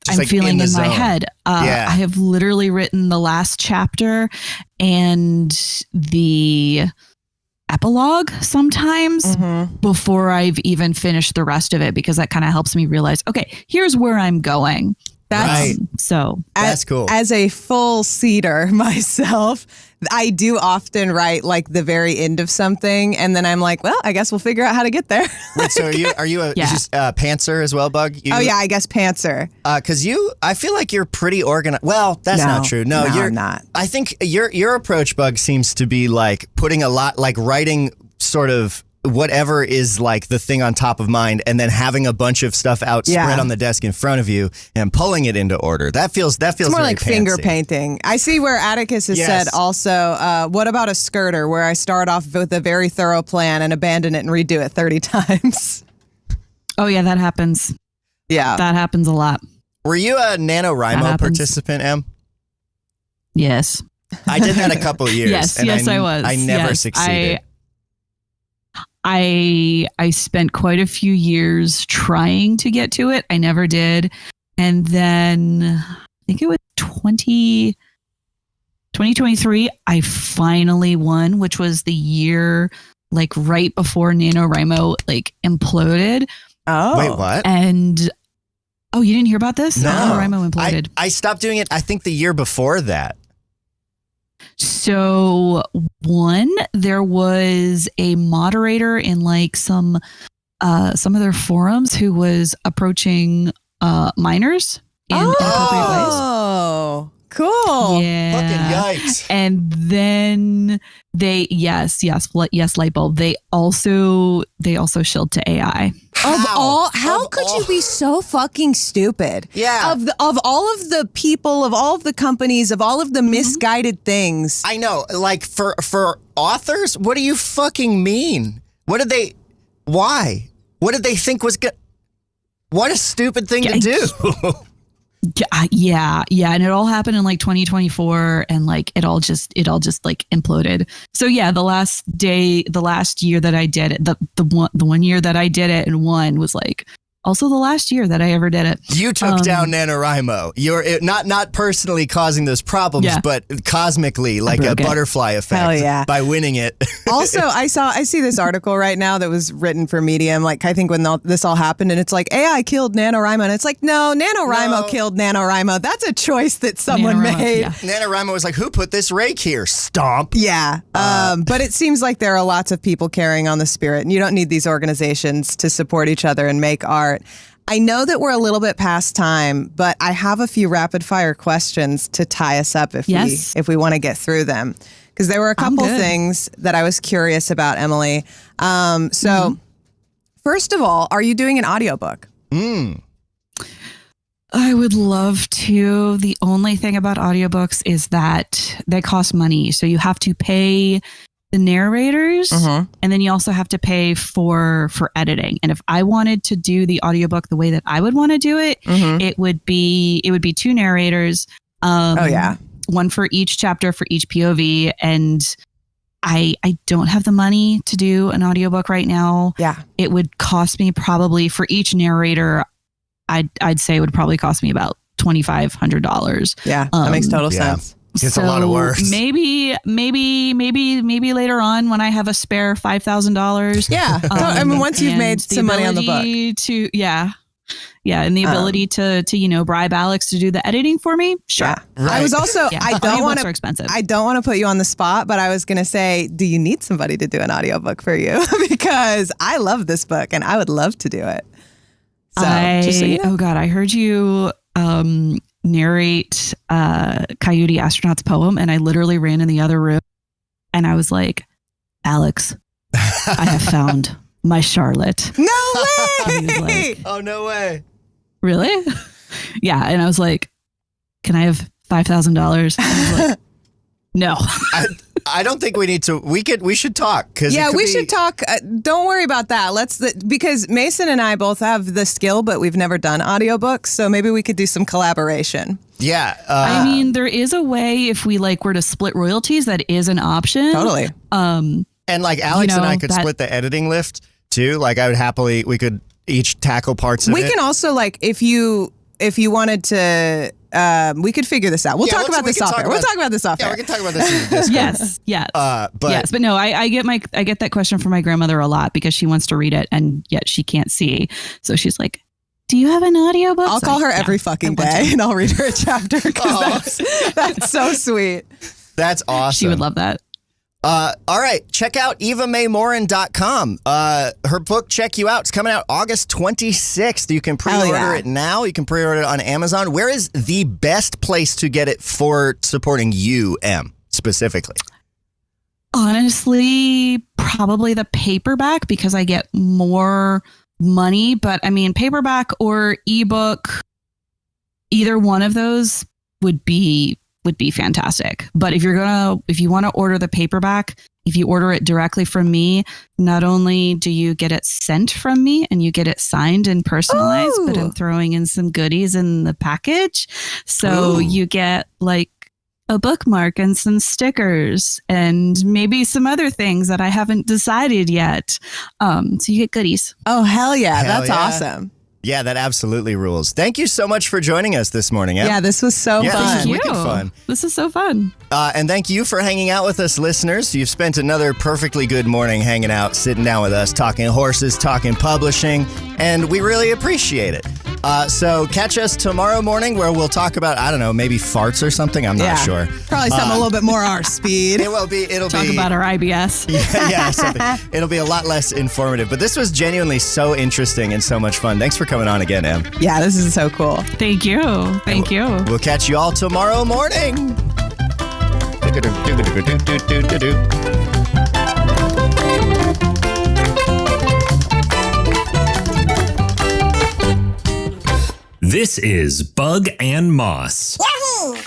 I'm like feeling in my head. I have literally written the last chapter and the epilogue sometimes before I've even finished the rest of it, because that kind of helps me realize, okay, here's where I'm going. That's that's cool. As a full seeder myself, I do often write like the very end of something, and then I'm like, well, I guess we'll figure out how to get there. Wait, so are you a pantser as well, Bug? I guess pantser. Because I feel like you're pretty organized. Well, that's not true. No, you're not. I think your approach, Bug, seems to be like putting a lot, like writing sort of whatever is like the thing on top of mind, and then having a bunch of stuff out spread on the desk in front of you and pulling it into order. That feels it's more like pantsy. Finger painting. I see where Atticus has said also, what about a skirter where I start off with a very thorough plan and abandon it and redo it 30 times? Oh yeah, that happens. Yeah. That happens a lot. Were you a NaNoWriMo participant, Em? Yes. I did that a couple years. Yes, I was. I never succeeded. I spent quite a few years trying to get to it. I never did. And then I think it was 2023, I finally won, which was the year like right before NaNoWriMo like imploded. Oh. Wait, what? And you didn't hear about this? No. NaNoWriMo imploded. I stopped doing it, I think, the year before that. So there was a moderator in like some of their forums who was approaching minors in inappropriate ways. Oh, cool. Yeah. Fucking yikes. And then yes, light bulb. They also shilled to AI. How could you be so fucking stupid? Yeah. Of all of the people, of all of the companies, of all of the misguided things. I know. Like for authors, what do you fucking mean? Why? What did they think was good? What a stupid thing to do. Yeah. And it all happened in like 2024, and like it all just like imploded. So yeah, the last year that I did it, the one year that I did it and won was like also the last year that I ever did it. You took down NaNoWriMo. You're not personally causing those problems, but cosmically, like a butterfly effect. Hell yeah. By winning it. Also, I see this article right now that was written for Medium. Like I think when this all happened, and it's like AI killed NaNoWriMo, and it's like no, NaNoWriMo killed NaNoWriMo. That's a choice that someone made. Yeah. NaNoWriMo was like, who put this rake here? Stomp. Yeah. But it seems like there are lots of people carrying on the spirit, and you don't need these organizations to support each other and make art. I know that we're a little bit past time, but I have a few rapid fire questions to tie us up if we want to get through them. Because there were a couple things that I was curious about, Emily. So first of all, are you doing an audiobook? I would love to. The only thing about audiobooks is that they cost money. So you have to pay the narrators, and then you also have to pay for editing. And if I wanted to do the audiobook the way that I would want to do it, it would be 2 narrators. One for each chapter for each POV. And I don't have the money to do an audiobook right now. Yeah. It would cost me probably for each narrator, I'd say it would probably cost me about $2,500. Yeah, that makes total sense. It's a lot of work. Maybe later on when I have a spare $5,000. Yeah. I mean, once you've made some money on the book. Yeah, and the ability to bribe Alex to do the editing for me. Sure. Yeah. Right. I was also I don't want to expensive. I don't want to put you on the spot, but I was going to say, do you need somebody to do an audiobook for you? Because I love this book and I would love to do it. So, just so you know. Oh God, I heard you narrate Coyote Astronaut's poem, and I literally ran in the other room and I was like, Alex, I have found my Charlotte. No And he was way! like, Oh, no way. really? Yeah. And I was like, can I have $5,000? Like, no. I don't think we need to. We should talk. Yeah, we should talk. Don't worry about that. Because Mason and I both have the skill, but we've never done audiobooks. So maybe we could do some collaboration. Yeah. I mean, there is a way if we were to split royalties, that is an option. Totally. And like Alex and I could split the editing lift too. Like I would happily, we could each tackle parts of it. We can also if you wanted to, we could figure this out. We'll talk about this off air. We'll talk about this off air. Yeah, we can talk about this in the Discord. Yes. But no, I get that question from my grandmother a lot because she wants to read it and yet she can't see. So she's like, do you have an audiobook? I'll call her every fucking day and I'll read her a chapter because that's so sweet. That's awesome. She would love that. All right. Check out EvaMayMorin.com. Her book, Check You Out, is coming out August 26th. You can pre-order it now. You can pre-order it on Amazon. Where is the best place to get it for supporting you, Em, specifically? Honestly, probably the paperback because I get more money. But I mean, paperback or ebook, either one of those would be fantastic. But if you want to order the paperback, if you order it directly from me, not only do you get it sent from me and you get it signed and personalized, but I'm throwing in some goodies in the package. So you get like a bookmark and some stickers and maybe some other things that I haven't decided yet. So you get goodies. Oh, hell yeah. That's awesome. Yeah, that absolutely rules. Thank you so much for joining us this morning, Em. Yeah, this was so fun. This is wicked fun. This is so fun. And thank you for hanging out with us, listeners. You've spent another perfectly good morning hanging out, sitting down with us, talking horses, talking publishing, and we really appreciate it. So catch us tomorrow morning where we'll talk about, I don't know, maybe farts or something. I'm not sure. Probably something a little bit more our speed. It'll be talk about our IBS. Yeah, something. It'll be a lot less informative, but this was genuinely so interesting and so much fun. Thanks for coming on again, Em. Yeah, this is so cool. Thank you. Thank you. We'll catch you all tomorrow morning. This is Bug and Moss. Yahoo!